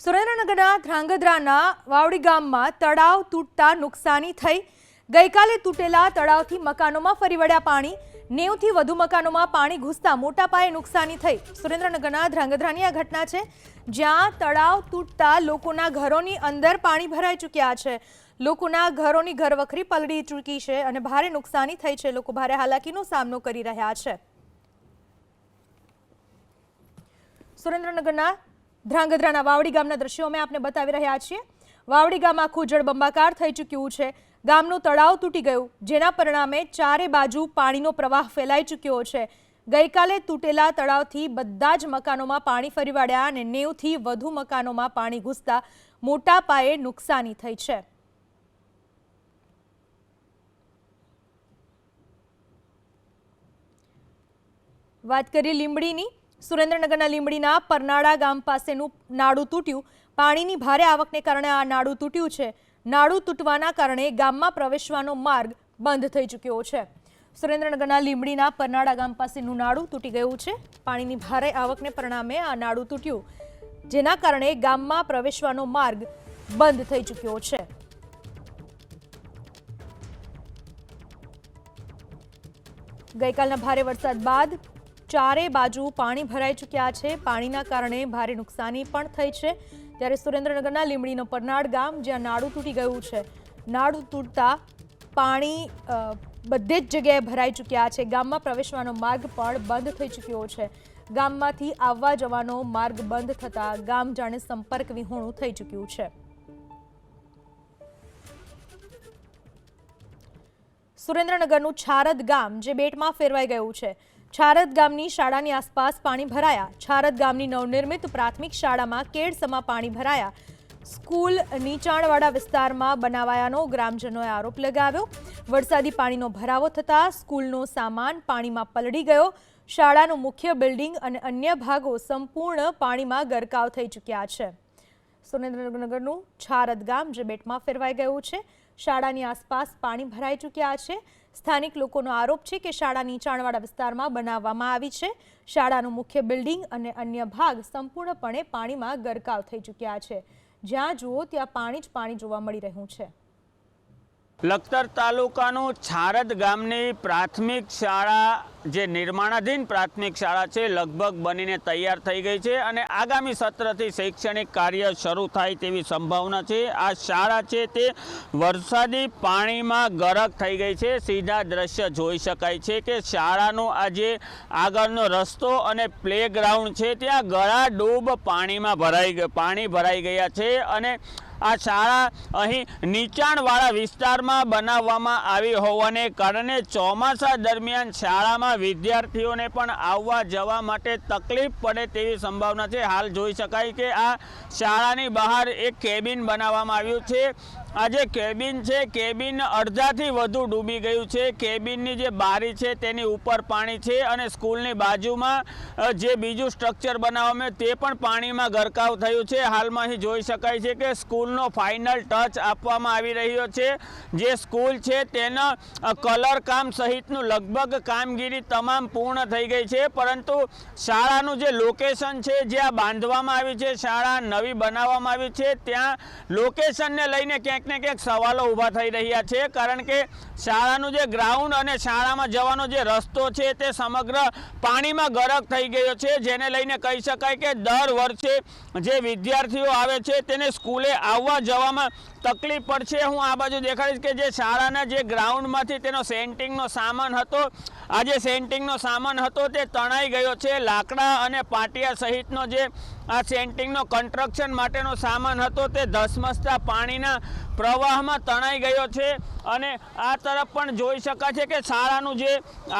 સુરેન્દ્રનગરના ધ્રાંગધ્રાના વાવડી ગામમાં તળાવ તૂટતા નુકસાની થઈ। ગઈકાલે તૂટેલા તળાવથી મકાનોમાં ફરી વળ્યા પાણી। 90 થી વધુ મકાનોમાં પાણી ઘૂસતા મોટા પાયે નુકસાની થઈ। સુરેન્દ્રનગરના ધ્રાંગધ્રાની આ ઘટના છે, જ્યાં તળાવ તૂટતા લોકોના ઘરોની અંદર પાણી ભરાઈ ચૂક્યા છે। લોકોના ઘરોની ઘરવખરી પલળી ચૂકી છે અને ભારે નુકસાની થઈ છે। લોકો ભારે હાલાકીનો સામનો કરી રહ્યા છે। સુરેન્દ્રનગરના ધ્રાંગધ્રાના વાવડી ગામના દ્રશ્યો અમે આપને બતાવી રહ્યા છીએ। વાવડી ગામ આખું જળબંબાકાર થઈ ચૂક્યું છે। ગામનું તળાવ તૂટી ગયું, જેના પરિણામે ચારે બાજુ પાણીનો પ્રવાહ ફેલાઈ ચૂક્યો છે। ગઈકાલે તૂટેલા તળાવથી બધા જ મકાનોમાં પાણી ફરી વળ્યા અને 90 થી વધુ મકાનોમાં પાણી ઘૂસતા મોટા પાયે નુકસાની થઈ છે। વાત કરીએ લીંબડીની। સુરેન્દ્રનગરના લીંબડીના પરનાળા ગામ પાસેનું નાળું તૂટ્યું। પાણીની ભારે આવકને કારણે આ નાળું તૂટ્યું છે। નાળું તૂટવાના કારણે ગામમાં પ્રવેશવાનો માર્ગ બંધ થઈ ચૂક્યો છે। સુરેન્દ્રનગરના લીંબડીના પરનાળા ગામ પાસેનું નાળું તૂટી ગયું છે। પાણીની ભારે આવકને પરિણામે આ નાળું તૂટ્યું, જેના કારણે ગામમાં પ્રવેશવાનો માર્ગ બંધ થઈ ચૂક્યો છે। ગઈકાલના ભારે વરસાદ બાદ ચારે બાજુ પાણી ભરાઈ ચૂક્યા છે। પાણીના કારણે ભારે નુકસાની પણ થઈ છે। ત્યારે સુરેન્દ્રનગરના લીંબડીનો પરનાળ ગામ, જ્યાં નાળું તૂટી ગયું છે, નાળું તૂટતા પાણી બધે જ જગ્યાએ ભરાઈ ચૂક્યા છે। ગામમાં પ્રવેશવાનો માર્ગ પણ બંધ થઈ ચૂક્યો છે। ગામમાંથી આવવા જવાનો માર્ગ બંધ થતાં ગામ જાણે સંપર્ક વિહોણું થઈ ચૂક્યું છે। સુરેન્દ્રનગરનું છારદ ગામ જે બેટમાં ફેરવાઈ ગયું છે। છારદ ગામની શાળાની આસપાસ પાણી ભરાયા। છારદ ગામની નવનિર્મિત પ્રાથમિક શાળામાં કેડસમાં પાણી ભરાયા। સ્કૂલ નીચાણવાળા વિસ્તારમાં બનાવાયાનો ગ્રામજનોએ આરોપ લગાવ્યો। વરસાદી પાણીનો ભરાવો થતાં સ્કૂલનો સામાન પાણીમાં પલળી ગયો। શાળાનું મુખ્ય બિલ્ડિંગ અને અન્ય ભાગો સંપૂર્ણ પાણીમાં ગરકાવ થઈ ચૂક્યા છે। સુરેન્દ્રનગરનું છારદ ગામ જે બેટમાં ફેરવાઈ ગયું છે। શાળાની આસપાસ પાણી ભરાઈ ચૂક્યા છે। સ્થાનિક લોકોનો આરોપ છે કે શાળા નીચાણવાળા વિસ્તારમાં બનાવવામાં આવી છે। શાળાનું મુખ્ય બિલ્ડિંગ અને અન્ય ભાગ સંપૂર્ણપણે પાણીમાં ગરકાવ થઈ ચૂક્યા છે। જ્યાં જુઓ ત્યાં પાણી જ પાણી જોવા મળી રહ્યું છે। લખતર તાલુકાનું છારદ ગામની પ્રાથમિક શાળા જે નિર્માણાધીન પ્રાથમિક શાળા છે, લગભગ બનીને તૈયાર થઈ ગઈ છે અને આગામી સત્રથી શૈક્ષણિક કાર્ય શરૂ થાય તેવી સંભાવના છે। આ શાળા છે તે વરસાદી પાણીમાં ગરક થઈ ગઈ છે। સીધા દ્રશ્ય જોઈ શકાય છે કે શાળાનો આ જે આગળનો રસ્તો અને પ્લેગ્રાઉન્ડ છે ત્યાં ગળાડૂબ પાણી ભરાઈ ગયા છે અને આ શાળા અહીં નીચાણવાળા વિસ્તારમાં બનાવવામાં આવી હોવાને કારણે ચોમાસા દરમિયાન શાળામાં વિદ્યાર્થીઓને પણ આવવા જવા માટે તકલીફ પડે તેવી સંભાવના છે। હાલ જોઈ શકાય કે આ શાળાની બહાર એક કેબિન બનાવવામાં આવ્યું છે। આ જે કેબિન છે, કેબિન અડધાથી વધુ ડૂબી ગયું છે। કેબિનની જે બારી છે તેની ઉપર પાણી છે અને સ્કૂલની બાજુમાં જે બીજું સ્ટ્રક્ચર બનાવવામાં તે પણ પાણીમાં ગરકાવ થયું છે। હાલમાં અહીં જોઈ શકાય છે કે સ્કૂલનો ફાઇનલ ટચ આપવામાં આવી રહ્યો છે। જે સ્કૂલ છે તેના કલર કામ સહિતનું લગભગ કામગીરી તમામ પૂર્ણ થઈ ગઈ છે, પરંતુ શાળાનું જે લોકેશન છે, જ્યાં બાંધવામાં આવી છે, શાળા નવી બનાવવામાં આવી છે, ત્યાં લોકેશનને લઈને ક્યાંક ને ક્યાંક સવાલો ઊભા થઈ રહ્યા છે। કારણ કે શાળાનું જે ગ્રાઉન્ડ અને શાળામાં જવાનો જે રસ્તો છે તે સમગ્ર પાણીમાં ગરક થઈ ગયો છે, જેને લઈને કહી શકાય કે દર વર્ષે જે વિદ્યાર્થીઓ આવે છે તેને સ્કૂલે આવવા જવામાં તકલીફ પડશે। હું આ બાજુ દેખાડીશ કે જે શાળાના જે ગ્રાઉન્ડમાંથી તેનો સેન્ટિંગનો સામાન હતો, આ જે સેન્ટિંગનો સામાન હતો તે તણાઈ ગયો છે। લાકડા અને પાટિયા સહિતનો જે આ સેન્ટિંગનો કન્સ્ટ્રક્શન માટેનો સામાન હતો તે ધસમસતા પાણીના પ્રવાહમાં તણાઈ ગયો છે અને આ તરફ પણ જોઈ શકાય છે કે શાળાનું જે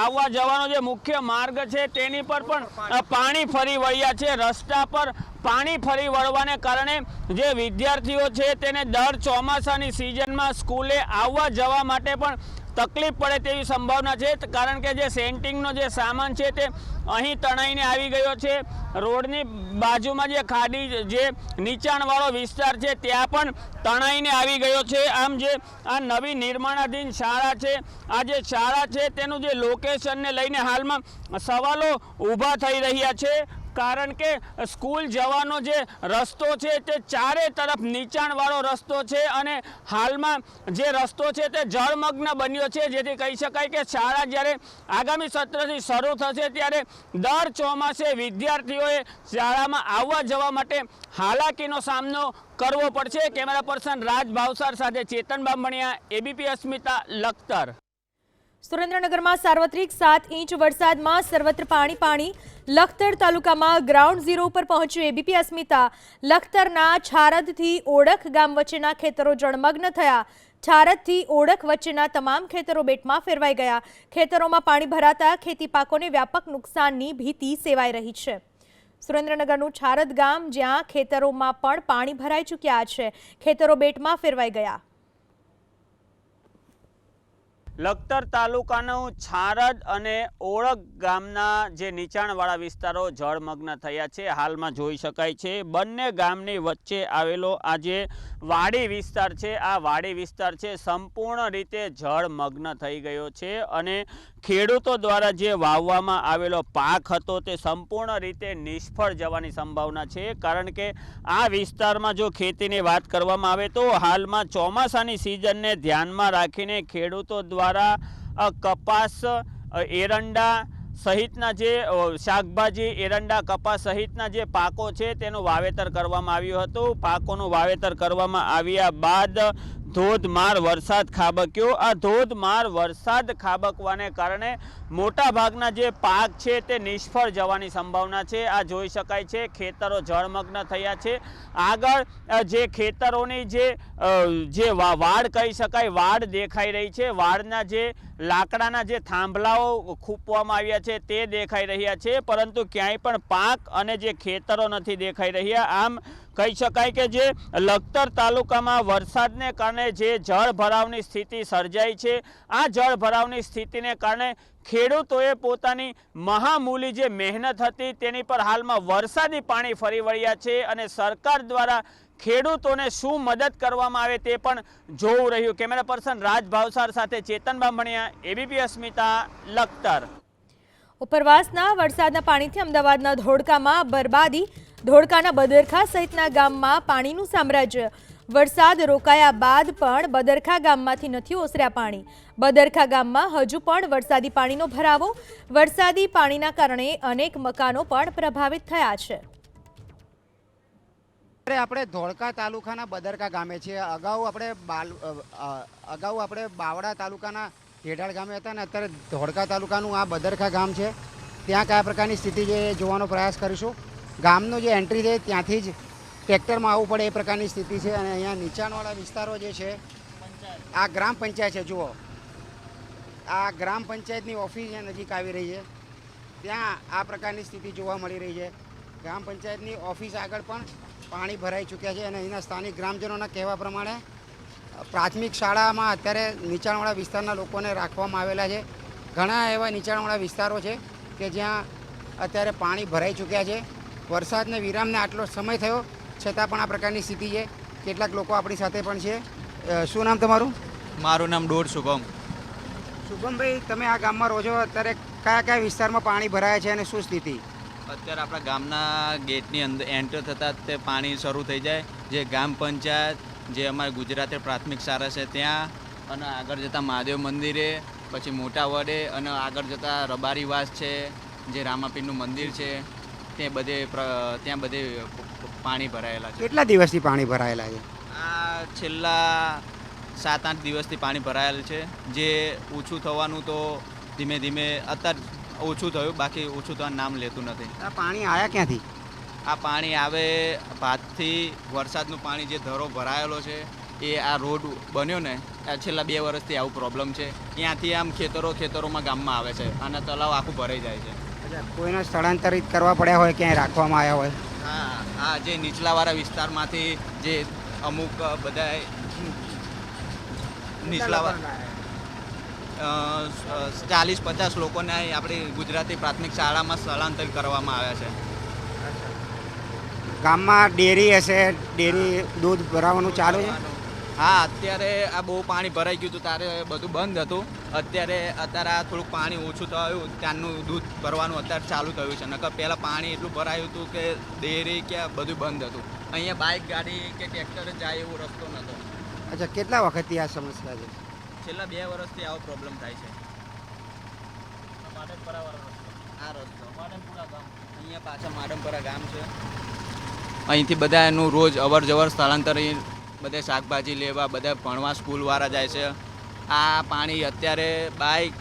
આવવા જવાનો જે મુખ્ય માર્ગ છે તેની પર પણ પાણી ફરી વળ્યા છે। રસ્તા પર પાણી ફરી વળવાને કારણે જે વિદ્યાર્થીઓ છે તેને દર ચોમાસાની સિઝનમાં સ્કૂલે આવવા જવા માટે પણ તકલીફ પડે તેવી સંભાવના છે। કારણ કે જે સેન્ટિંગનો જે સામાન છે તે અહીં તણાઈને આવી ગયો છે। રોડની બાજુમાં જે ખાડી જે નીચાણવાળો વિસ્તાર છે ત્યાં પણ તણાઈને આવી ગયો છે। આમ જે આ નવી નિર્માણાધીન શાળા છે, આ જે શાળા છે તેનું જે લોકેશનને લઈને હાલમાં સવાલો ઊભા થઈ રહ્યા છે। કારણ કે સ્કૂલ જવાનો જે રસ્તો છે તે ચારે તરફ નીચાણવાળો રસ્તો છે અને હાલમાં જે રસ્તો છે તે જળમગ્ન બન્યો છે, જેથી કહી શકાય કે શાળા જ્યારે આગામી સત્રથી શરૂ થશે ત્યારે દર ચોમાસે વિદ્યાર્થીઓએ શાળામાં આવવા જવા માટે હાલાકીનો સામનો કરવો પડશે। કેમેરા પર્સન રાજ ભાવસાર સાથે ચેતન બામણિયા, એબીપી અસ્મિતા, લખતર। સુરેન્દ્રનગરમાં સાર્વત્રિક 7 ઇંચ વરસાદમાં સર્વત્ર પાણી। લખતર તાલુકામાં ગ્રાઉન્ડ ઝીરો ઉપર પહોંચ્યું એબીપી અસ્મિતા। લખતરના છારદથી ઓળખ ગામ વચ્ચેના ખેતરો જળમગ્ન થયા। છારદથી ઓળખ વચ્ચેના તમામ ખેતરો બેટમાં ફેરવાઈ ગયા। ખેતરોમાં પાણી ભરાતા ખેતી પાકોને વ્યાપક નુકસાનની ભીતિ સેવાઈ રહી છે। સુરેન્દ્રનગરનું છારદ ગામ, જ્યાં ખેતરોમાં પણ પાણી ભરાઈ ચૂક્યા છે, ખેતરો બેટમાં ફેરવાઈ ગયા। લખતર તાલુકાનું છારદ અને ઓળખ ગામના જે નીચાણવાળા વિસ્તારો જળમગ્ન થયા છે, હાલમાં જોઈ શકાય છે। બંને ગામની વચ્ચે આવેલો આ જે વાડી વિસ્તાર છે, આ વાડી વિસ્તાર છે સંપૂર્ણ રીતે જળમગ્ન થઈ ગયો છે અને ખેડૂતો દ્વારા જે વાવવામાં આવેલો પાક હતો તે સંપૂર્ણ રીતે નિષ્ફળ જવાની સંભાવના છે, કારણ કે આ વિસ્તારમાં જો ખેતીની વાત કરવામાં આવે તો હાલમાં ચોમાસાની સિઝનને ધ્યાનમાં રાખીને ખેડૂતો દ્વારા કપાસ, એરંડા સહિતના જે શાકભાજી, એરંડા, કપાસ સહિતના જે પાકો છે તેનું વાવેતર કરવામાં આવ્યું હતું। પાકોનું વાવેતર કરવામાં આવ્યા બાદ ધોધમાર વરસાદ ખાબક્યો। આ ધોધમાર વરસાદ ખાબકવાને કારણે મોટા ભાગના જે પાક છે તે નિષ્ફળ જવાની સંભાવના છે। આ જોઈ શકાય છે ખેતરો જળમગ્ન થયા છે। આગળ જે ખેતરોની જે વાડ કહી શકાય, વાડ દેખાઈ રહી છે। વાડના જે લાકડાના જે થાંભલાઓ ખૂંપવામાં આવ્યા છે તે દેખાઈ રહ્યા છે, પરંતુ ક્યાંય પણ પાક અને જે ખેતરો નથી દેખાઈ રહ્યા। આમ કહી શકાય કે જે લખતર તાલુકામાં વરસાદને કારણે જે જળ ભરાવની સ્થિતિ સર્જાઈ છે, આ જળ ભરાવની સ્થિતિને કારણે ખેડૂતોએ પોતાની મહામૂલી જે મહેનત હતી તેની પર હાલમાં વરસાદી પાણી ફરી વળ્યા છે અને સરકાર દ્વારા ખેડૂતોને શું મદદ કરવામાં આવે તે પણ જોવું રહ્યું। કેમેરા પર્સન રાજ ભાવસાર સાથે ચેતન બામણિયા, એબીપી અસ્મિતા, લખતર। ઉપરવાસના વરસાદના પાણીથી અમદાવાદના ધોળકામાં બરબાદી। ધોળકાના બદરખા સહિતના ગામમાં પાણીનું સામ્રાજ્ય। વરસાદ રોકાયા બાદ પણ બદરખા ગામમાંથી નથી ઓસર્યા પાણી। બદરખા ગામમાં હજુ પણ વરસાદી પાણીનો ભરાવો। વરસાદી પાણીના કારણે અનેક મકાનો પણ પ્રભાવિત થયા છે। આપણે ધોળકા તાલુકાના બદરકા ગામે છે। અગાઉ આપણે બાવડા તાલુકાના ઢેઢાળ ગામે હતા ને અત્યારે ધોળકા તાલુકાનું આ બદરકા ગામ છે। ત્યાં કયા પ્રકારની સ્થિતિ છે જોવાનો પ્રયાસ કરીશું। ગામનો જે એન્ટ્રી છે ત્યાંથી જ ટ્રેક્ટરમાં આવવું પડે એ પ્રકારની સ્થિતિ છે અને અહીંયા નીચાણવાળા વિસ્તારો જે છે, આ ગ્રામ પંચાયત છે। જુઓ, આ ગ્રામ પંચાયતની ઓફિસ નજીક આવી રહી છે, ત્યાં આ પ્રકારની સ્થિતિ જોવા મળી રહી છે। ગ્રામ પંચાયતની ઓફિસ આગળ પણ પાણી ભરાઈ ચૂક્યા છે અને અહીંના સ્થાનિક ગ્રામજનોના કહેવા પ્રમાણે પ્રાથમિક શાળામાં અત્યારે નીચાણવાળા વિસ્તારના લોકોને રાખવામાં આવેલા છે। ઘણા એવા નીચાણવાળા વિસ્તારો છે કે જ્યાં અત્યારે પાણી ભરાઈ ચૂક્યા છે। વરસાદને વિરામને આટલો સમય થયો છતાં પણ આ પ્રકારની સ્થિતિ છે। કેટલાક લોકો આપણી સાથે પણ છે। શું નામ તમારું? મારું નામ ડોડ શુભમ। શુભમભાઈ, તમે આ ગામમાં રહો છો, અત્યારે કયા કયા વિસ્તારમાં પાણી ભરાયા છે અને શું સ્થિતિ? અત્યારે આપણા ગામના ગેટની અંદર એન્ટર થતાં તે પાણી શરૂ થઈ જાય। જે ગ્રામ પંચાયત, જે અમારી ગુજરાતી પ્રાથમિક શાળા છે ત્યાં, અને આગળ જતાં મહાદેવ મંદિરે, પછી મોટા વડે, અને આગળ જતાં રબારીવાસ છે, જે રામાપીરનું મંદિર છે, ત્યાં બધે પાણી ભરાયેલા છે। કેટલા દિવસથી પાણી ભરાયેલા છે? આ છેલ્લા 7-8 દિવસથી પાણી ભરાયેલ છે। જે ઓછું થવાનું તો ધીમે ધીમે અત્યારે ઓછું થયું, બાકી ઓછું થવાનું નામ લેતું નથી। આ પાણી આવ્યા ક્યાંથી? આ પાણી આવે ભાતથી। વરસાદનું પાણી જે ધરો ભરાયેલો છે એ આ રોડ બન્યો ને, આ છેલ્લા 2 વર્ષથી આવું પ્રોબ્લેમ છે। ત્યાંથી આમ ખેતરોમાં ગામમાં આવે છે અને તલાવ આખું ભરાઈ જાય છે। કોઈને સ્થળાંતરિત કરવા પડ્યા હોય, ક્યાંય રાખવામાં આવ્યા હોય? હા, જે નીચલાવાળા વિસ્તારમાંથી જે અમુક બધા નીચલાવાળા 40-50 લોકોને આપણી ગુજરાતી પ્રાથમિક શાળામાં સ્થળાંતરિત કરવામાં આવ્યા છે। ગામમાં ડેરી હશે, ડેરી દૂધ ભરાવાનું ચાલુ છે? હા, અત્યારે આ બહુ પાણી ભરાઈ ગયું હતું, ત્યારે બધું બંધ હતું. અત્યારે આ થોડુંક પાણી ઓછું થયું, ત્યાંનું દૂધ ભરવાનું અત્યારે ચાલુ થયું છે. નકર પહેલાં પાણી એટલું ભરાયું હતું કે ડેરી કે બધું બંધ હતું. અહીંયા બાઇક ગાડી કે ટ્રેક્ટર જાય એવો રસ્તો નહોતો. અચ્છા, કેટલા વખતથી આ સમસ્યા છે? છેલ્લા 2 વર્ષથી આવો પ્રોબ્લેમ થાય છે. આ રસ્તો અહીંયા પાછળ માડમપરા ગામ છે. અહીંથી બધા એનું રોજ અવર જવર સ્થળાંતરિત બધે શાકભાજી લેવા, બધા ભણવા સ્કૂલવાળા જાય છે. આ પાણી અત્યારે બાઇક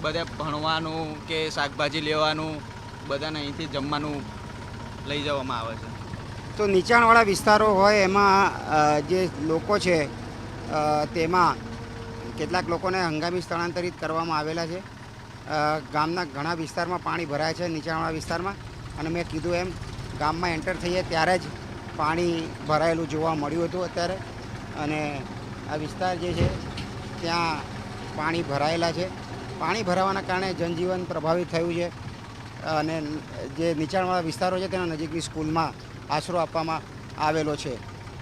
બધે ભણવાનું કે શાકભાજી લેવાનું બધાને અહીંથી જમવાનું લઈ જવામાં આવે છે. તો નીચાણવાળા વિસ્તારો હોય એમાં જે લોકો છે તેમાં કેટલાક લોકોને હંગામી સ્થળાંતરિત કરવામાં આવેલા છે. ગામના ઘણા વિસ્તારમાં પાણી ભરાય છે, નીચાણવાળા વિસ્તારમાં. અને મેં કીધું એમ ગામમાં એન્ટર થઈએ ત્યારે જ પાણી ભરાયેલું જોવા મળ્યું હતું અત્યારે. અને આ વિસ્તાર જે છે ત્યાં પાણી ભરાયેલા છે. પાણી ભરાવાના કારણે જનજીવન પ્રભાવિત થયું છે. અને જે નીચાણવાળા વિસ્તારો છે તેના નજીકની સ્કૂલમાં આશરો આપવામાં આવેલો છે.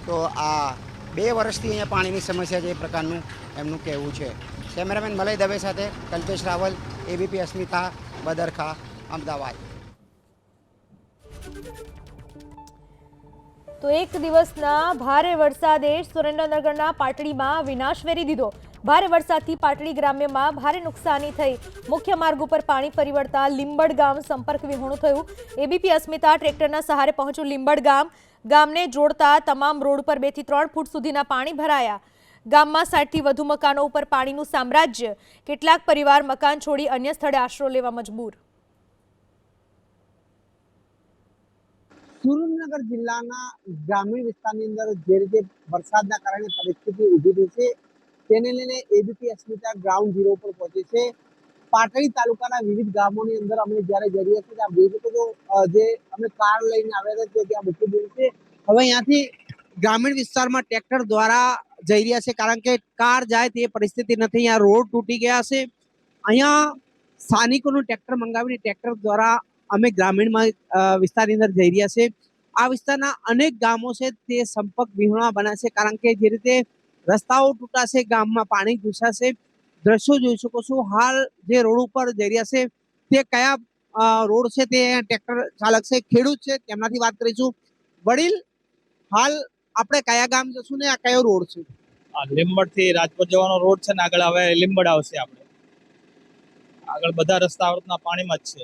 તો આ 2 વર્ષથી અહીંયા પાણીની સમસ્યા છે એ પ્રકારનું એમનું કહેવું છે. કેમેરામેન મલય દવે સાથે કલ્પેશ રાવલ, એબીપી અસ્મિતા, બદરખા, અમદાવાદ. તો એક દિવસના ભારે વરસાદે સુરેન્દ્રનગરના પાટડીમાં વિનાશ વેરી દીધો. ભારે વરસાદથી પાટડી ગ્રામ્યમાં ભારે નુકસાની થઈ. મુખ્ય માર્ગ ઉપર પાણી ફરી વળતા લીંબડ ગામ સંપર્ક વિહોણું થયું. એબીપી અસ્મિતા ટ્રેક્ટરના સહારે પહોંચ્યું લીંબડ ગામ. ગામને જોડતા તમામ રોડ પર 2 થી 3 ફૂટ સુધીના પાણી ભરાયા. ગામમાં 60 થી વધુ મકાનો ઉપર પાણીનું સામ્રાજ્ય. કેટલાક પરિવાર મકાન છોડી અન્ય સ્થળે આશરો લેવા મજબૂર. સુરેન્દ્રનગર જિલ્લાના ગ્રામીણ વિસ્તારની અંદર જે રીતે વરસાદના કારણે પરિસ્થિતિ ઊભી થઈ છે તેને લઈને એબીપી અસ્મિતા ગ્રાઉન્ડ ઝીરો પર પહોંચી છે. પાટડી તાલુકાના વિવિધ ગામોની અંદર અમે જ્યારે જઈ રહ્યા છીએ ત્યાં જોઈ શકો છો જે અમે કાર લઈને આવ્યા હતા ત્યાં મૂકી દીધી છે. હવે અહીંયાથી ગ્રામીણ વિસ્તારમાં ટ્રેક્ટર દ્વારા જઈ રહ્યા છે કારણ કે કાર જાય તે પરિસ્થિતિ નથી. અહીંયા રોડ તૂટી ગયા છે. અહીંયા સ્થાનિકોનું ટ્રેક્ટર મંગાવીને ટ્રેક્ટર દ્વારા અમે ગ્રામીણમાં વિસ્તારની અંદર જઈ રહ્યા છે. આ વિસ્તારના અનેક ગામો છે તે સંપર્ક વિહોણા બન્યા છે કારણ કે જે રીતે રસ્તાઓ તૂટાશે, ગામમાં પાણી ઘૂસાશે. દ્રશ્યો જોઈ શકો છો. હાલ જે રોડ ઉપર જઈ રહ્યા છે તે કયા રોડ છે તે ટ્રેક્ટર ચાલક છે, ખેડૂત છે, તેમનાથી વાત કરીશું. વડીલ, હાલ આપણે કયા ગામ જશું ને આ કયો રોડ છે? લીંબડ થી રાજકોટ જવાનો રોડ છે ને આગળ હવે લીંબડ આવશે. આપણે આગળ બધા રસ્તા આવડતના પાણીમાં જ છે.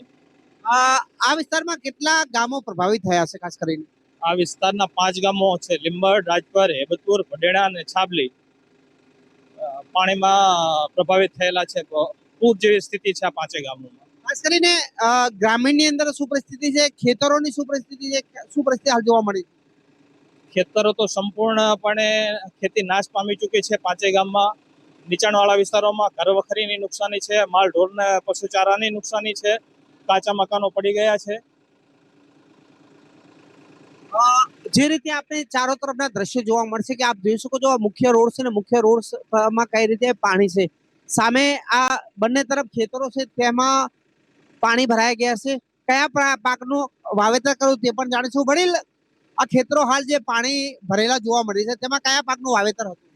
આ વિસ્તારમાં કેટલા ગામો પ્રભાવિત થયા છે? ખાસ કરીને આ વિસ્તારના 5 ગામો છે: લીંબડ, રાજપર, હેબતપુર, ભડેડા અને છાબલી. પાણીમાં પ્રભાવિત થયેલા છે. પૂર જેવી સ્થિતિ છે આ 5 ગામોમાં. ખાસ કરીને ગ્રામીણની અંદર શું પરિસ્થિતિ છે, ખેતરોની શું પરિસ્થિતિ છે, શું પરિસ્થિતિ હાલ જોવા મળી? ખેતરો તો સંપૂર્ણપણે ખેતી નાશ પામી ચૂકી છે 5 ગામમાં. નીચાણવાળા વિસ્તારોમાં ઘર વખરીની નુકસાની છે, માલ ઢોરને પશુચારાની નુકસાની છે, કાચા મકાનો પડી ગયા છે. જે રીતે આપણે ચારો તરફના દ્રશ્યો જોવા મળશે કે આપ જોઈ શકો છો આ મુખ્ય રોડ છે ને મુખ્ય રોડમાં કઈ રીતે પાણી છે. સામે આ બંને તરફ ખેતરો છે તેમાં પાણી ભરાઈ ગયા છે. કયા પાકનું વાવેતર કરવું તે પણ જાણીશું. વડીલ, આ ખેતરો હાલ જે પાણી ભરેલા જોવા મળી છે તેમાં કયા પાકનું વાવેતર હતું?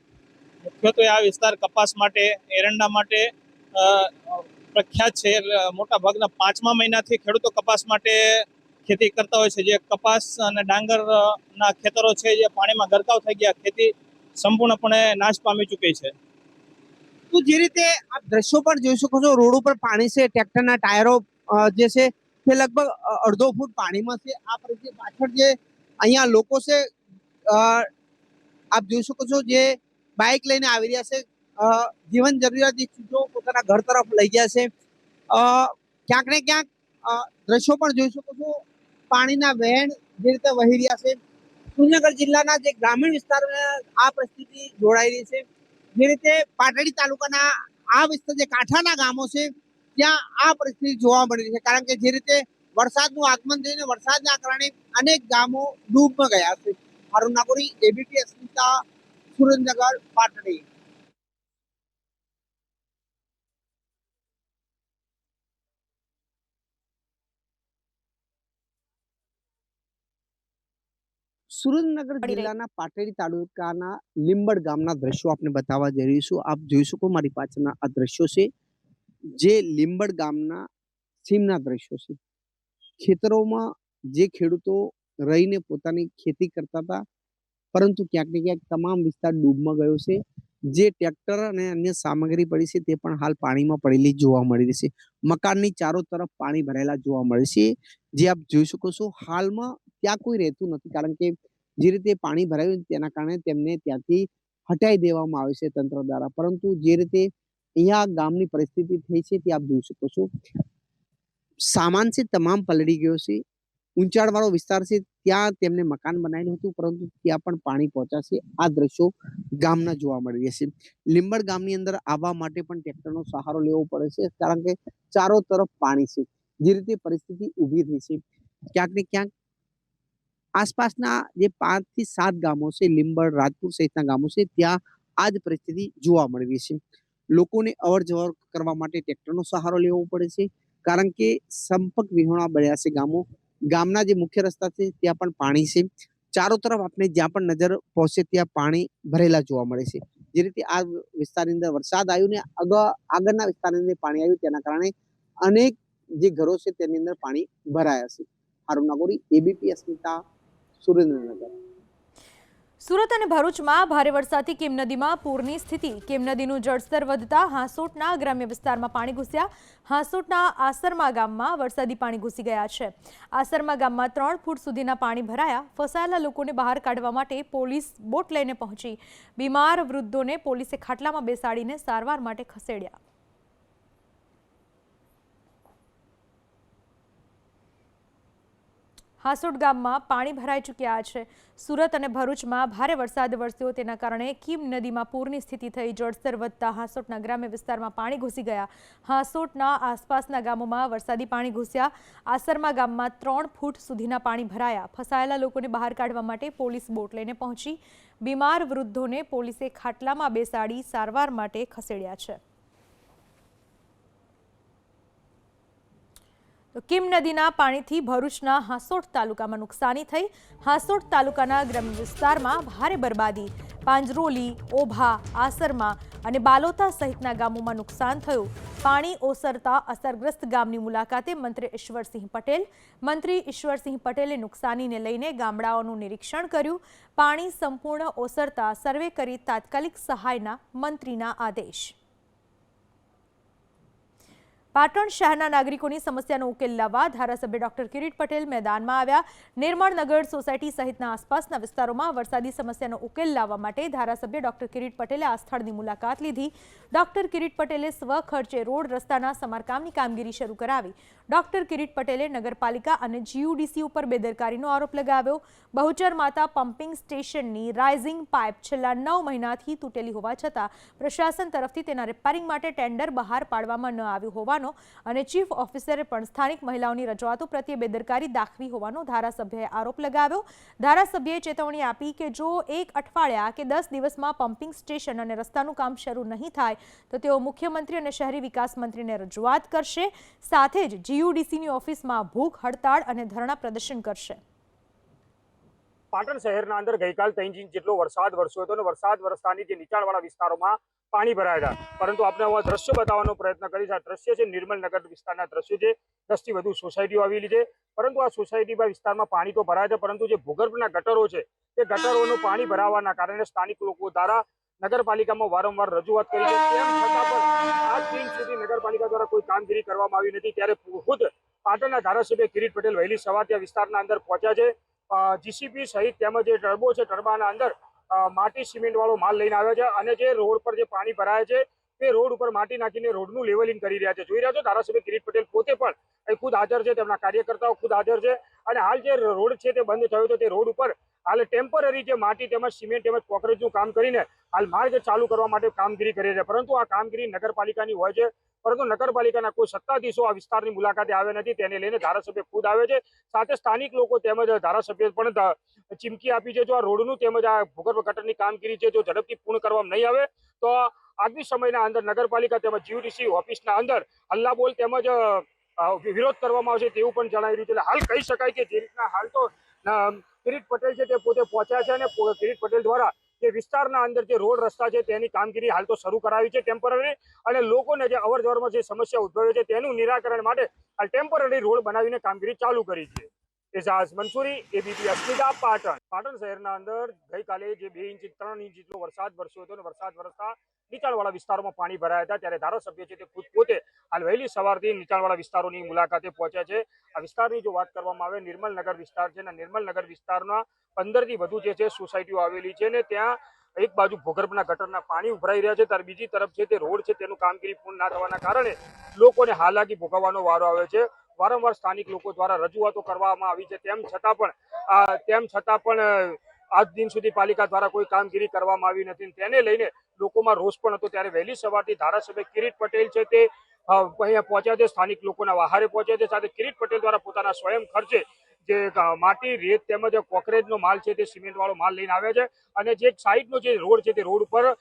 મુખ્યત્વે આ વિસ્તાર કપાસ માટે, એરંડા માટે પ્રખ્યાત છે. મોટા ભાગના 5મા મહિનાથી ખેડૂતો કપાસ માટે ખેતી કરતા હોય છે. જે કપાસ અને ડાંગરના ખેતરો છે જે પાણીમાં ગરકાવ થઈ ગયા, ખેતી સંપૂર્ણપણે નાશ પામી ચૂકી છે. તો જે રીતે આપ દ્રશ્યો પણ જોઈ શકો છો, રોડ ઉપર પાણી છે, ટ્રેક્ટરના ટાયરો જે છે તે લગભગ 1.5 ફૂટ પાણીમાં છે. આ પરિસ્થિતિ પાછળ જે અહીંયા લોકો છે આપ જોઈ શકો છો જે બાઇક લઈને આવી રહ્યા છે, જીવન જરૂરિયાતની ચીજો પોતાના ઘર તરફ લઈ ગયા છે. ક્યાંક ને ક્યાંક દ્રશ્યો પણ જોઈ શકો છો, પાણીના વહેણ જે રીતે વહી રહ્યા છે. સુરેન્દ્રનગર જિલ્લાના જે ગ્રામીણ વિસ્તારોમાં આ પરિસ્થિતિ જોડાઈ રહી છે. જે રીતે પાટડી તાલુકાના આ વિસ્તાર જે કાંઠાના ગામો છે ત્યાં આ પરિસ્થિતિ જોવા મળી રહી છે કારણ કે જે રીતે વરસાદનું આગમન થઈને વરસાદના કારણે અનેક ગામો ડૂબમાં ગયા છે. હારૂન નાગોરી, એબીપી અસ્મિતા, સુરેન્દ્રનગર, પાટડી. સુરેન્દ્રનગર જિલ્લાના પાટડી તાલુકાના લીંબડ ગામના દ્રશ્યો આપને બતાવવા જઈ રહી છું. આપ જોઈ શકો મારી પાછળના આ દ્રશ્યો છે જે લીંબડ ગામના સીમના દ્રશ્યો છે. ખેતરોમાં જે ખેડૂતો રહીને પોતાની ખેતી કરતા હતા, પરંતુ ક્યાંક ને ક્યાંક તમામ વિસ્તાર ડૂબમાં ગયો છે. જે ટ્રેક્ટર અને અન્ય સામગ્રી પડી છે તે પણ હાલ પાણીમાં પડેલી જોવા મળી રહી છે. મકાનની ચારો તરફ પાણી ભરેલા જોવા મળે છે. જે આપ જોઈ શકો છો હાલમાં ત્યાં કોઈ રહેતું નથી, કારણ કે જે રીતે પાણી ભરાયું તેના કારણે તેમને ત્યાંથી હટાવી દેવામાં આવે છે તંત્ર દ્વારા. પરંતુ જે રીતે અહીંયા ગામની પરિસ્થિતિ થઈ છે તે આપ જોઈ શકો છો. સામાન છે તમામ પલળી ગયો છે. ઊંચાણવાળો વિસ્તાર છે ત્યાં તેમને મકાન બનાવેલું હતું, પરંતુ ત્યાં પણ પાણી પહોંચાશે. આ દ્રશ્યો ગામના જોવા મળી રહ્યા છે. લીંબડ ગામની અંદર આવવા માટે પણ ટ્રેક્ટરનો સહારો લેવો પડે છે, કારણ કે ચારો તરફ પાણી છે. જે રીતે પરિસ્થિતિ ઊભી થઈ છે, ક્યાંક ને ક્યાંક આસપાસના જે 5 થી 7 ગામો છે, લીંબડ, રાજપુર સહિતના ગામો છે, ત્યાં આ જ પરિસ્થિતિ જોવા મળી રહી છે. લોકોને અવર જવર કરવા માટે ટ્રેક્ટરનો સહારો લેવો પડે છે, કારણ કે સંપર્ક વિહોણા બન્યા છે ગામો. ગામના જે મુખ્ય રસ્તા છે ત્યાં પણ પાણી છે. ચારો તરફ આપણે જ્યાં પણ નજર પહોંચે ત્યાં પાણી ભરેલા જોવા મળે છે. જે રીતે આ વિસ્તારની અંદર વરસાદ આવ્યો ને આગળના વિસ્તારની અંદર પાણી આવ્યું, તેના કારણે અનેક જે ઘરો છે તેની અંદર પાણી ભરાયા છે. હારૂન નાગોરી, એબીપી અસ્મિતા, સુરેન્દ્રનગર. સુરત અને ભરૂચમાં ભારે વરસાદથી કેમ નદીમાં પૂરની સ્થિતિ. કેમ નદીનું જળસ્તર વધતા હાંસોટના ગ્રામ્ય વિસ્તારમાં પાણી ઘૂસ્યા. હાંસોટના આસરમા ગામમાં વરસાદી પાણી ઘૂસી ગયા છે. આસરમા ગામમાં 3 ફૂટ સુધીના પાણી ભરાયા. ફસાયેલા લોકોને બહાર કાઢવા માટે પોલીસ બોટ લઈને પહોંચી. બીમાર વૃદ્ધોને પોલીસે ખાટલામાં બેસાડીને સારવાર માટે ખસેડ્યા. હાંસોટ ગામમાં પાણી ભરાઈ ચૂક્યા છે. સુરત અને ભરૂચમાં ભારે વરસાદ વરસ્યો, તેના કારણે કીમ નદીમાં પૂરની સ્થિતિ થઈ. જળસ્તર વધતા હાંસોટના ગ્રામ્ય વિસ્તારમાં પાણી ઘૂસી ગયા. હાંસોટના આસપાસના ગામોમાં વરસાદી પાણી ઘૂસ્યા. આસરમા ગામમાં 3 ફૂટ સુધીના પાણી ભરાયા. ફસાયેલા લોકોને બહાર કાઢવા માટે પોલીસ બોટ લઈને પહોંચી. બીમાર વૃદ્ધોને પોલીસે ખાટલામાં બેસાડી સારવાર માટે ખસેડ્યા છે. તો કીમ નદીના પાણીથી ભરૂચના હાંસોટ તાલુકામાં નુકસાની થઈ. હાંસોટ તાલુકાના ગ્રામ્ય વિસ્તારમાં ભારે બરબાદી. પાંજરોલી, ઓભા, આસરમા અને બાલોતા સહિતના ગામોમાં નુકસાન થયું. પાણી ઓસરતા અસરગ્રસ્ત ગામની મુલાકાતે મંત્રી ઈશ્વરસિંહ પટેલ. મંત્રી ઈશ્વરસિંહ પટેલે નુકસાનીને લઈને ગામડાઓનું નિરીક્ષણ કર્યું. પાણી સંપૂર્ણ ઓસરતા સર્વે કરી તાત્કાલિક સહાયના મંત્રીના આદેશ. પાટણ શહેરના નાગરિકોની સમસ્યાનો ઉકેલ લાવવા ધારાસભ્ય ડોક્ટર કિરીટ પટેલ મેદાનમાં આવ્યા. નિર્મળનગર સોસાયટી સહિતના આસપાસના વિસ્તારોમાં વરસાદી સમસ્યાનો ઉકેલ લાવવા માટે ધારાસભ્ય ડોક્ટર કિરીટ પટેલે આ સ્થળની મુલાકાત લીધી. ડોક્ટર કિરીટ પટેલે સ્વખર્ચે રોડ રસ્તાના સમારકામની કામગીરી શરૂ કરાવી. ડોક્ટર કિરીટ પટેલે નગરપાલિકા અને જીયુડીસી ઉપર બેદરકારીનો આરોપ લગાવ્યો. બહુચર માતા પમ્પિંગ સ્ટેશનની રાઇઝિંગ પાઇપ છેલ્લા 9 મહિનાથી તૂટેલી હોવા છતાં પ્રશાસન તરફથી તેના રિપેરિંગ માટે ટેન્ડર બહાર પાડવામાં ન આવ્યું હોવાનું અને ચીફ ઓફિસરે પણ સ્થાનિક મહિલાઓની રજૂઆતો પ્રત્યે બેદરકારી દાખવી હોવાનો ધારાસભ્યએ આરોપ લગાવ્યો. ધારાસભ્યએ ચેતવણી આપી કે જો 1 અઠવાડિયા કે 10 દિવસમાં પમ્પિંગ સ્ટેશન અને રસ્તાનું કામ શરૂ નહીં થાય તો તેઓ મુખ્યમંત્રી અને શહેરી વિકાસ મંત્રીને રજૂઆત કરશે. સાથે જ જીયુડીસીની ઓફિસમાં ભૂખ હડતાળ અને ધરણા પ્રદર્શન કરશે. પાટણ શહેરના અંદર ગઈકાલ 3 ઇંચ જેટલો વરસાદ વરસ્યો હતો અને વરસાદ વરસતાની જે નીચાણવાળા વિસ્તારોમાં પાણી ભરાયા હતા. પરંતુ આપણે હવે દ્રશ્ય બતાવવાનો પ્રયત્ન કરીશ. આ દ્રશ્ય છે નિર્મલનગર વિસ્તારના દ્રશ્યો છે. 10 થી વધુ સોસાયટીઓ આવેલી છે, પરંતુ આ સોસાયટીના વિસ્તારમાં પાણી તો ભરાય છે, પરંતુ જે ભૂગર્ભના ગટરો છે તે ગટરોનું પાણી ભરાવાના કારણે સ્થાનિક લોકો દ્વારા નગરપાલિકામાં વારંવાર રજૂઆત કરી છે. તેમ છતાં પણ આજ દિન સુધી નગરપાલિકા દ્વારા કોઈ કામગીરી કરવામાં આવી નથી. ત્યારે ખુદ પાટણના ધારાસભ્ય કિરીટ પટેલ વહેલી સવારથી આ વિસ્તારના અંદર પહોંચ્યા છે. જીસીપી સહિત તેમજ જે ટર્બો છે, ટર્બાના અંદર માટી સિમેન્ટ વાળો માલ લઈને આવ્યા છે અને જે રોડ પર જે પાણી ભરાય છે તે રોડ ઉપર માટી નાખીને રોડનું લેવલિંગ કરી રહ્યા છે. જોઈ રહ્યા છો ધારાસભ્ય કિરીટ પટેલ પોતે પણ ખુદ હાજર છે, તેમના કાર્યકર્તાઓ ખુદ હાજર છે. અને હાલ જે રોડ છે તે બંધ થયો હતો, તે રોડ ઉપર હાલ ટેમ્પરરી જે માટી તેમજ સિમેન્ટ તેમજ કોન્ક્રીટનું કામ કરીને હાલ માર્ગ ચાલુ કરવા માટે કામગીરી કરી છે. પરંતુ આ કામગીરી નગરપાલિકાની હોય છે, પરંતુ નગરપાલિકાના કોઈ સત્તાધીશો આ વિસ્તારની મુલાકાતે આવ્યા નથી. તેને લઈને ધારાસભ્ય ખુદ આવે છે. સાથે સ્થાનિક લોકો તેમજ ધારાસભ્ય પણ ચીમકી આપી છે જો આ રોડનું તેમજ આ ભૂગર્ભ ગટરની કામગીરી છે જો ઝડપથી પૂર્ણ કરવામાં નહીં આવે તો આગામી સમયના અંદર નગરપાલિકા તેમજ જીયુડીસી ઓફિસના અંદર હલ્લાબોલ તેમજ વિરોધ કરવામાં આવશે તેવું પણ જણાવી રહ્યું છે. હાલ કહી શકાય કે જે રીતના હાલ તો કિરીટ પટેલ છે તે પોતે પહોંચ્યા છે અને કિરીટ પટેલ દ્વારા જે વિસ્તારના અંદર જે રોડ રસ્તા છે તેની કામગીરી હાલ તો શરૂ કરાવી છે ટેમ્પરરી, અને લોકોને જે અવર જવરમાં જે સમસ્યા ઉદ્ભવે છે તેનું નિરાકરણ માટે હાલ ટેમ્પરરી રોડ બનાવીને કામગીરી ચાલુ કરી છે. એઝાઝ મંસૂરી, એબીપી અસ્મિતા, પાટણ. પાટણ શહેરના અંદર ગઈકાલે જે 2 ઇંચ 3 ઇંચ જેટલો વરસાદ વરસ્યો હતો અને વરસાદ વરસતા નીચાણવાળા વિસ્તારોમાં પાણી ભરાયા હતા, ત્યારે ધારાસભ્ય છે તે ખુદ પોતે હાલ વહેલી સવારથી નીચાણવાળા વિસ્તારોની મુલાકાતે પહોંચ્યા છે. આ વિસ્તારની જો વાત કરવામાં આવે, નિર્મલનગર વિસ્તાર છે અને નિર્મલનગર વિસ્તારના 15 થી વધુ જે છે સોસાયટીઓ આવેલી છે ને ત્યાં એક બાજુ ભૂગર્ભના ગટરના પાણી ઉભરાઈ રહ્યા છે, ત્યારે બીજી તરફ છે તે રોડ છે તેનું કામગીરી પૂર્ણ ના થવાના કારણે લોકોને હાલાકી ભોગવવાનો વારો આવે છે. વારંવાર સ્થાનિક લોકો દ્વારા રજૂઆતો કરવામાં આવી છે, તેમ છતાં પણ આજ દિન સુધી પાલિકા દ્વારા કોઈ કામગીરી કરવામાં આવી નથી. તેને લઈને લોકોમાં રોષ પણ હતો, ત્યારે વહેલી સવારથી ધારાસભ્ય કિરીટ પટેલ છે તે અહીંયા પહોંચ્યા છે, સ્થાનિક લોકોના વહારે પહોંચ્યા છે. સાથે કિરીટ પટેલ દ્વારા પોતાના સ્વયં ખર્ચે જે માટી, રેત તેમજ કોકરેજનો માલ છે તે સિમેન્ટ વાળો માલ લઈને આવ્યા છે, અને જે સાઈડનો જે રોડ છે તે રોડ ઉપર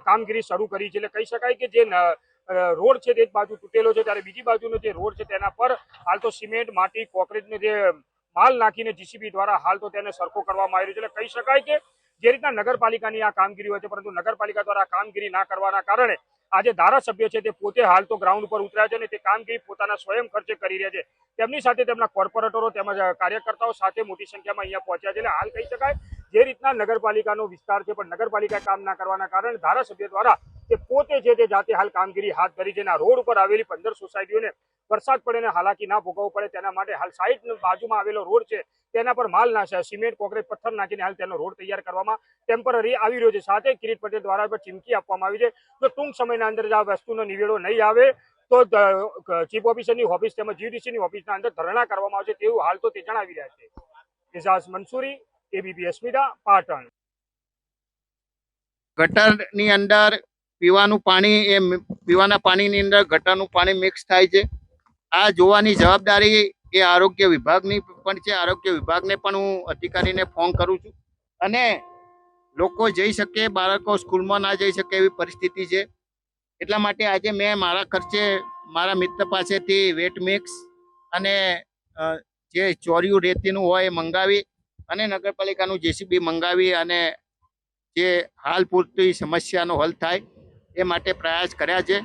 કામગીરી શરૂ કરી છે. એટલે કહી શકાય કે જે રોડ છે તે એક બાજુ તૂટેલો છે, ત્યારે બીજી બાજુનો જે રોડ છે તેના પર હાલ તો સિમેન્ટ, માટી, કોકરેજનો જે માલ નાખીને જીસીબી દ્વારા હાલ તો તેને સરખો કરવામાં આવી રહ્યો છે. એટલે કહી શકાય કે જે રીતના નગરપાલિકાની આ કામગીરી હોય છે, પરંતુ નગરપાલિકા દ્વારા કામગીરી ના કરવાના કારણે આજે ધારાસભ્ય છે તે પોતે હાલ તો ગ્રાઉન્ડ ઉપર ઉતર્યા છે અને તે કામગીરી પોતાના સ્વયં ખર્ચે કરી રહ્યા છે. તેમની સાથે તેમના કોર્પોરેટરો તેમજ કાર્યકર્તાઓ સાથે મોટી સંખ્યામાં અહીંયા પહોંચ્યા છે. એટલે હાલ કહી શકાય જે રીતના નગરપાલિકાનો વિસ્તાર છે, પણ નગરપાલિકા કામ ના કરવાના કારણે ધારાસભ્ય દ્વારા તે પોતે છે તે જાતે હાલ કામગીરી હાથ ધરી છે. રોડ ઉપર આવેલી 15 સોસાયટીઓને વરસાદ પડે ને હાલાકી ના ભોગવવું પડે તેના માટે હાલ સાઈડ બાજુમાં આવેલો રોડ છે તેના પર માલ નાખ્યા, સિમેન્ટ, કોકરેજ, પથ્થર નાખીને હાલ તેનો રોડ તૈયાર કરવામાં ટેમ્પરરી આવી રહ્યો છે. સાથે કિરીટ પટેલ દ્વારા ચીમકી આપવામાં આવી છે, જો ટૂંક સમયના અંદર આ વસ્તુનો નિવેડો નહીં આવે તો ચીફ ઓફિસરની ઓફિસ તેમજ જીડીસીની ઓફિસના અંદર ધરણા કરવામાં આવશે, તેવું હાલ તો તે જણાવી રહ્યા છે. એઝાઝ મંસૂરી, એબીપી અસ્મિતા, પાટણ. ગટરની અંદર પીવાનું પાણી, એ પીવાના પાણીની અંદર ગટરનું પાણી મિક્સ થાય છે. આ જોવાની જવાબદારી એ આરોગ્ય વિભાગની પણ છે. આરોગ્ય વિભાગને પણ હું અધિકારીને ફોન કરું છું, અને લોકો જઈ શકે, બાળકો સ્કૂલમાં ના જઈ શકે એવી પરિસ્થિતિ છે. એટલા માટે આજે મેં મારા ખર્ચે મારા મિત્ર પાસેથી વેટ મિક્સ અને જે ચોર્યું રેતીનું હોય એ મંગાવી અને નગરપાલિકાનું જેસીબી મંગાવી અને જે હાલ પૂરતી સમસ્યાનો હલ થાય એ માટે પ્રયાસ કર્યા છે.